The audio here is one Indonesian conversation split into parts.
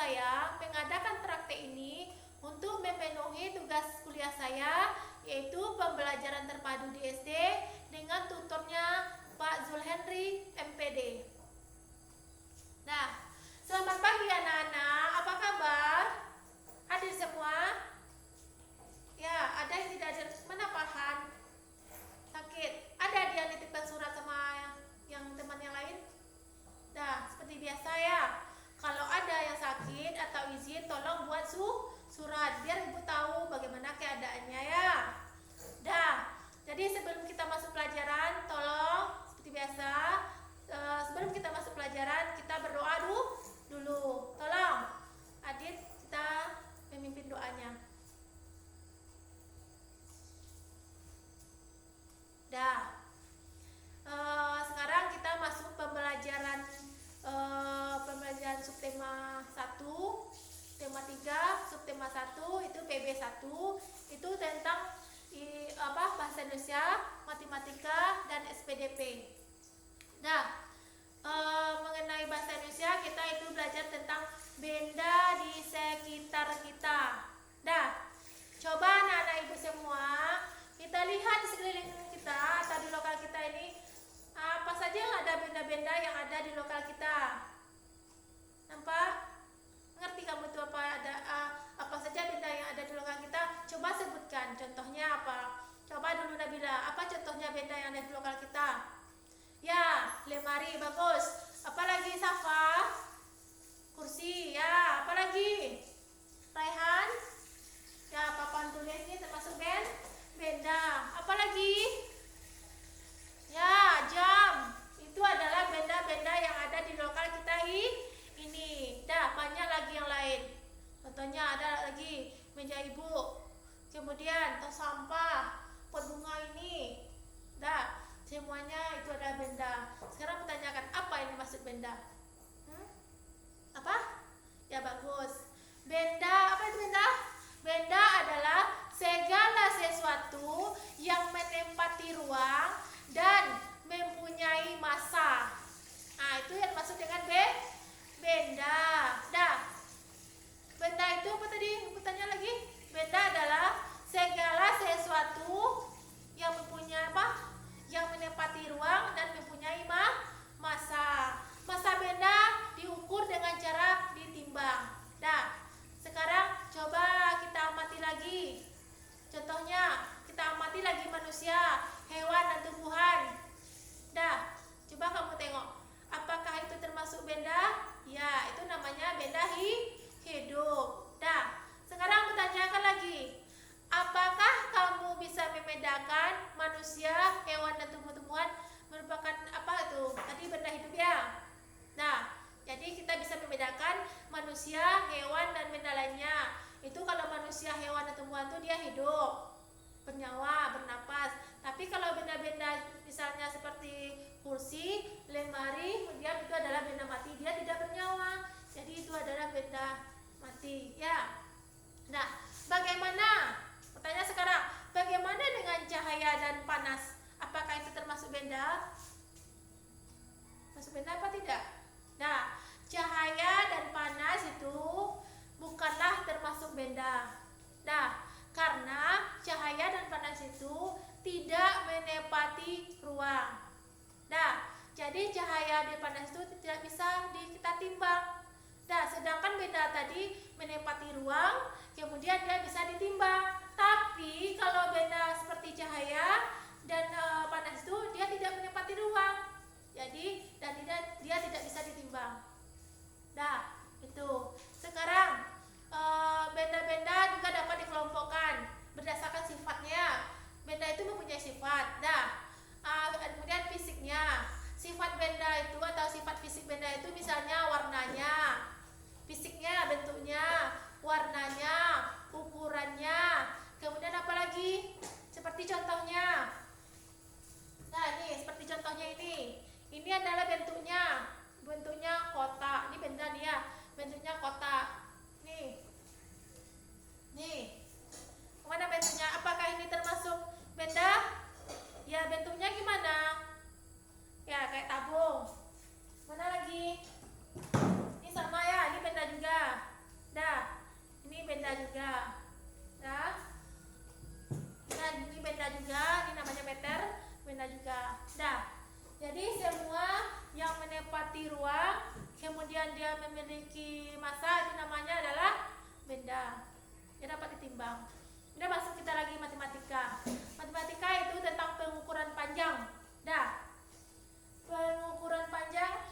saya mengadakan praktek ini untuk memenuhi tugas kuliah saya, yaitu pembelajaran terpadu di SD dengan tutornya Pak Zulhenry MPD. Nah, selamat pagi anak-anak, apa kabar? Hadir semua? Ya, ada yang tidak hadir. Mana Farhan? Sakit. Ada dia nitipkan surat sama yang teman yang lain? Nah, seperti biasa ya. Kalau ada yang sakit atau izin, tolong buat surat biar ibu tahu bagaimana keadaannya ya. Dah. Jadi sebelum kita masuk pelajaran, tolong seperti biasa. Sebelum kita masuk pelajaran, kita berdoa dulu. Tolong, Adit, kita memimpin doanya. Dah. Sekarang kita masuk pembelajaran subtema 1, tema 3, subtema 1 itu PB1, itu tentang bahasa Indonesia, matematika dan SPDP. Nah, mengenai bahasa Indonesia kita itu belajar tentang benda di sekitar kita. Nah, coba anak-anak ibu semua kita lihat di sekeliling kita atau di lokal kita ini apa saja yang ada benda-benda yang ada di lokal kita. Nampak? Ngerti kamu itu apa saja benda yang ada di lokal kita? Coba sebutkan. Contohnya apa? Coba dulu Nabila. Apa contohnya benda yang ada di lokal kita? Ya, lemari, bagus. Apalagi Safa? Kursi, ya. Apalagi? Raihan? Ya, papan tulis ini termasuk benda. Apalagi? Ya, jam. Itu adalah benda-benda yang ada di lokal kita ini. Dah, banyak lagi yang lain. Contohnya ada lagi meja ibu. Kemudian tong sampah, pot bunga ini. Dah, semuanya itu adalah benda. Sekarang pertanyakan, apa ini maksud benda? Apa? Ya, bagus. Benda, apa itu benda? Benda adalah segala sesuatu yang menempati ruang dan mempunyai massa. Nah, itu yang dimaksud dengan benda. Dah. Benda itu apa tadi? Tanya lagi. Benda adalah segala sesuatu yang mempunyai apa? Yang menempati ruang dan mempunyai massa. Massa benda diukur dengan cara ditimbang. Dah. Sekarang coba kita amati lagi. Contohnya, kita amati lagi manusia, hewan dan tumbuhan. Dah, coba kamu tengok. Apakah itu termasuk benda? Ya, itu namanya benda hidup. Dah, sekarang bertanyakan lagi. Apakah kamu bisa membedakan manusia, hewan dan tumbuh-tumbuhan merupakan apa itu? Tadi benda hidup ya. Nah, jadi kita bisa membedakan manusia, hewan dan benda lainnya. Itu kalau manusia, hewan dan tumbuhan itu dia hidup, bernyawa, bernapas. Tapi kalau benda-benda misalnya seperti kursi, lemari, kemudian itu adalah benda mati, dia tidak bernyawa. Jadi itu adalah benda mati, ya. Nah, bagaimana? Pertanyaan sekarang, bagaimana dengan cahaya dan panas? Apakah itu termasuk benda? Masuk benda apa tidak? Nah, cahaya dan panas itu bukanlah termasuk benda. Nah, karena cahaya dan panas itu tidak menempati ruang. Nah, jadi cahaya dan panas itu tidak bisa kita timbang. Nah, sedangkan benda tadi menempati ruang, kemudian dia bisa ditimbang. Tapi kalau benda seperti cahaya dan panas itu dia tidak menempati ruang. Jadi dan dia tidak bisa ditimbang. Nah, itu. Sekarang benda-benda juga dapat dikelompokkan berdasarkan sifatnya. Benda itu mempunyai sifat. Nah, kemudian fisiknya. Sifat benda itu atau sifat fisik benda itu misalnya warnanya, fisiknya, bentuknya, warnanya, ukurannya. Kemudian apa lagi? Seperti contohnya. Nah, ini seperti contohnya ini. Ini adalah bentuknya. Bentuknya kotak. Ini benda nih ya. Bentuknya kotak. Nih. Mana bentuknya? Apakah ini termasuk benda? Ya, bentuknya gimana? Ya, kayak tabung. Mana lagi? Ini sama ya, ini benda juga. Dah. Jadi semua yang menempati ruang, kemudian dia memiliki massa, itu namanya adalah benda. Dia dapat ditimbang. Udah masuk kita lagi matematika. Matematika itu tentang pengukuran panjang. Dah. Pengukuran panjang,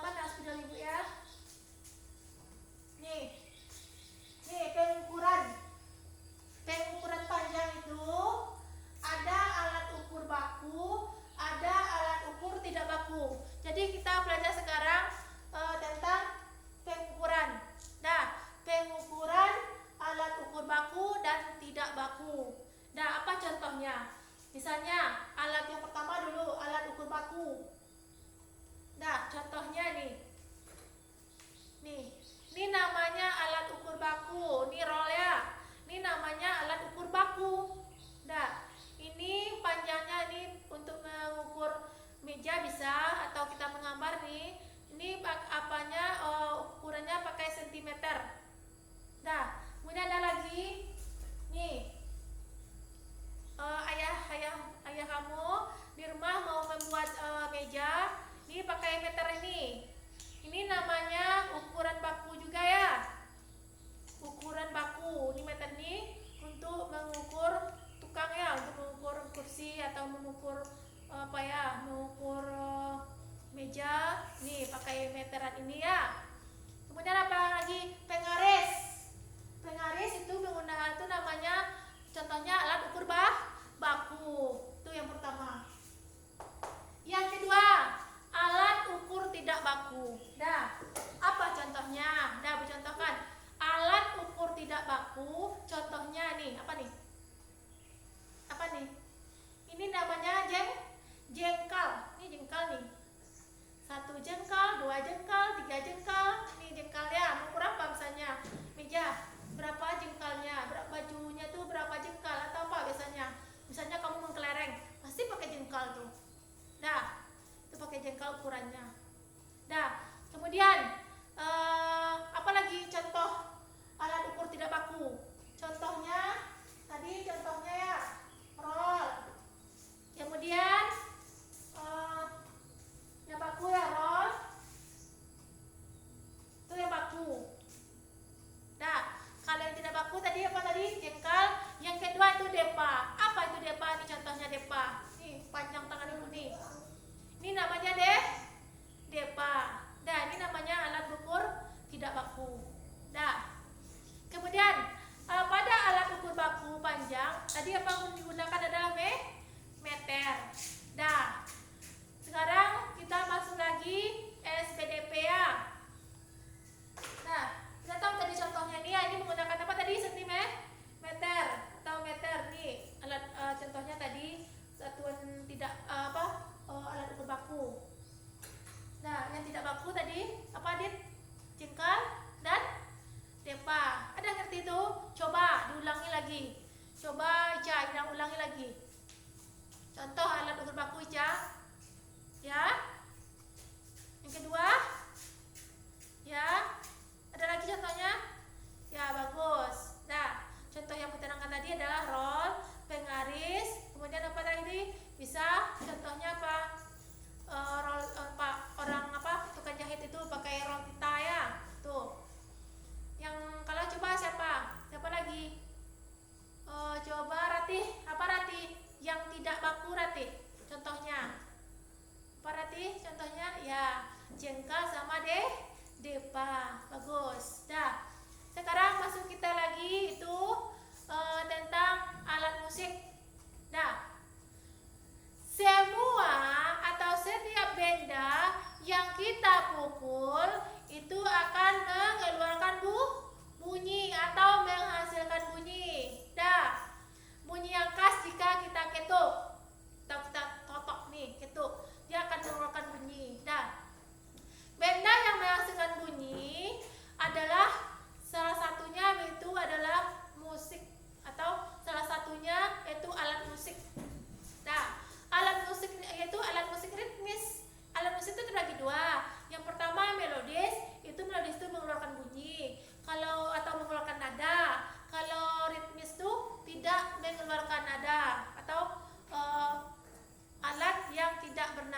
mana sudah ibu ya? Nih pengukuran panjang itu ada alat ukur baku, ada alat ukur tidak baku. Jadi kita belajar sekarang tentang pengukuran. Nah, pengukuran alat ukur baku dan tidak baku. Nah, apa contohnya? Misalnya alat yang pertama dulu, alat ukur baku. Nah, contohnya nih. Ini namanya alat ukur baku. Ini roll ya. Ini namanya alat ukur baku. Nah, ini panjangnya ini untuk mengukur meja bisa, atau kita menggambar nih. Ini apanya, ukurannya pakai sentimeter. Nah, kemudian ada lagi nih. Ayah kamu di rumah mau membuat meja, ini pakai meter ini. Ini namanya ukuran baku juga ya. Ukuran baku. Ini meter ini untuk mengukur tukang ya, untuk mengukur kursi atau mengukur mengukur meja. Nih pakai meteran ini ya. Kemudian apa lagi? Pengaris. Pengaris itu menggunakan, itu namanya contohnya alat ukur baku. Itu yang pertama. Yang kedua, alat ukur tidak baku. Dah, apa contohnya? Dah, dicontohkan. Alat ukur tidak baku, contohnya nih, apa nih? Apa nih? Ini namanya jengkal. Ini jengkal nih. 1 jengkal, 2 jengkal, 3 jengkal. Ini jengkalnya, mau berapa misalnya? Meja, berapa jengkalnya? Bajunya tuh berapa jengkal atau apa biasanya? Misalnya kamu mengkelereng, pasti pakai jengkal tuh. Dah, itu pakai jengkal ukurannya. Dah, kemudian apa lagi contoh alat ukur tidak baku? Contohnya tadi ya roll. Kemudian yang baku ya roll. Itu yang baku. Nah, kalau yang tidak baku tadi apa tadi? Jengkal. Yang kedua itu depa. Apa itu depa? Ini contohnya depa. Nih, panjang tangan dulu nih. Ini namanya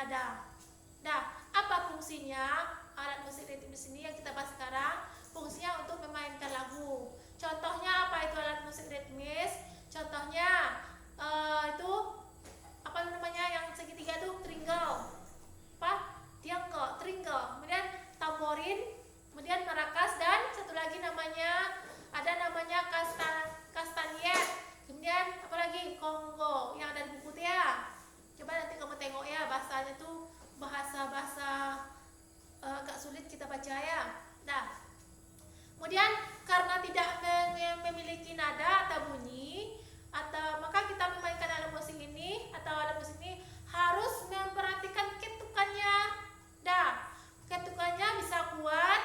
nada. Nah, apa fungsinya alat musik ritmis ini yang kita bahas sekarang? Fungsinya untuk memainkan lagu. Contohnya apa itu alat musik ritmis? Contohnya itu apa namanya yang segitiga itu triangle, apa? Tiangko, triangle. Kemudian tamborin, kemudian maracas, dan satu lagi namanya kastanyet. Kemudian apa lagi? Kongo yang ada di buku ya. Coba nanti kamu tengok ya, bahasanya tuh bahasa agak sulit kita baca ya. Nah, kemudian karena tidak memiliki nada atau bunyi, maka kita memainkan alat musik ini harus memperhatikan ketukannya. Nah, ketukannya bisa kuat,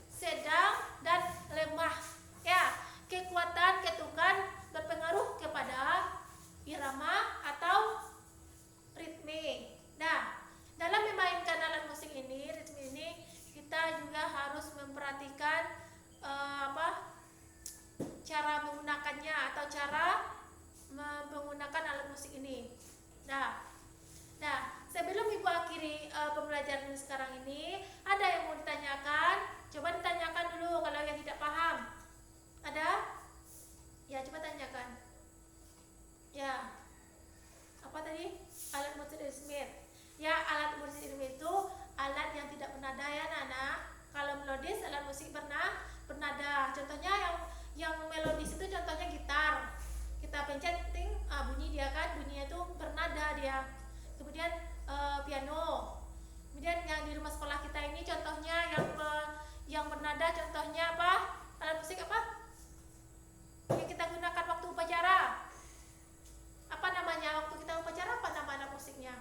sedang, dan lemah. Ya, kekuatan ketukan berpengaruh kepada irama atau ritme. Nah, dalam memainkan alat musik ini, ritme ini, kita juga harus memperhatikan cara menggunakannya atau cara menggunakan alat musik ini. Nah, sebelum Ibu akhiri pembelajaran sekarang ini, ada yang mau ditanyakan? Coba ditanyakan dulu kalau yang tidak paham. Ada? Ya, coba tanyakan. Ya. Apa tadi? Alat musik ritme. Ya, alat musik ritme itu alat yang tidak bernada ya, Nana. Kalau melodis, alat musik bernada. Contohnya yang melodis itu contohnya gitar. Kita pencet ting, bunyi dia kan, bunyinya itu bernada dia. Kemudian piano. Kemudian yang di rumah sekolah kita ini contohnya yang bernada, contohnya apa? Alat musik apa? Yang kita gunakan waktu upacara. Apa namanya waktu kita upacara, apa nama alat musiknya?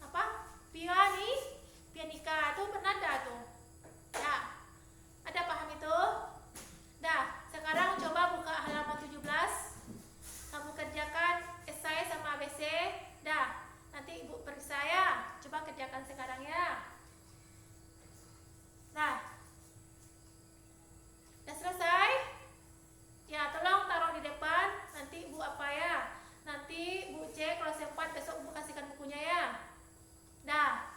Apa? Pianika itu bernada tuh. Ya. Ada paham itu? Dah, sekarang coba buka halaman 17. Kamu kerjakan esai sama ABC. Dah, nanti Ibu periksa ya. Coba kerjakan sekarang ya. Nah. Udah selesai? Ya, tolong taruh di depan. Nanti Ibu apa ya? Nanti Bu cek kalau sempat besok Bu kasihkan bukunya ya. Nah,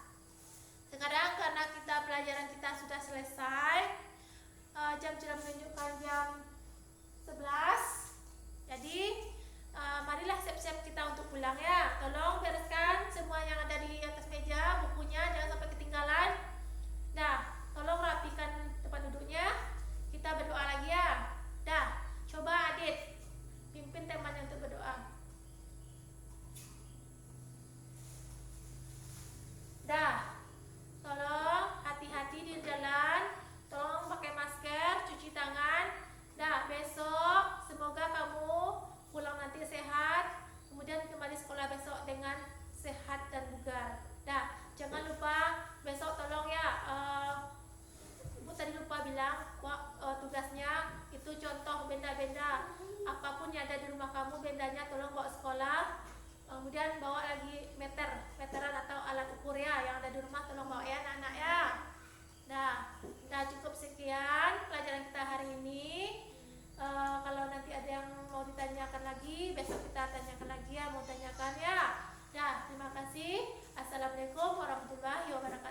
sekarang karena pelajaran kita sudah selesai, jam sudah menunjukkan jam 11. Jadi marilah siap-siap kita untuk pulang ya. Tolong bereskan semua yang ada di atas meja, bukunya jangan sampai ketinggalan. Nah, tolong rapikan tempat duduknya. Kita berdoa lagi ya. Dah, coba Adit pimpin temannya untuk berdoa. Dah, tolong hati-hati di jalan, tolong pakai masker, cuci tangan. Dah, besok semoga kamu pulang nanti sehat, kemudian kembali sekolah besok dengan sehat dan bugar. Dah, jangan lupa besok tolong ya, Ibu tadi lupa bilang, tugasnya itu contoh benda-benda apapun yang ada di rumah kamu, bendanya tolong bawa sekolah. Kemudian bawa lagi meteran atau alat ukur ya yang ada di rumah, tolong bawa ya anak-anak ya. Nah, cukup sekian pelajaran kita hari ini. Kalau nanti ada yang mau ditanyakan lagi, besok kita tanyakan lagi ya, mau tanyakan ya. Nah, terima kasih. Assalamualaikum warahmatullahi wabarakatuh.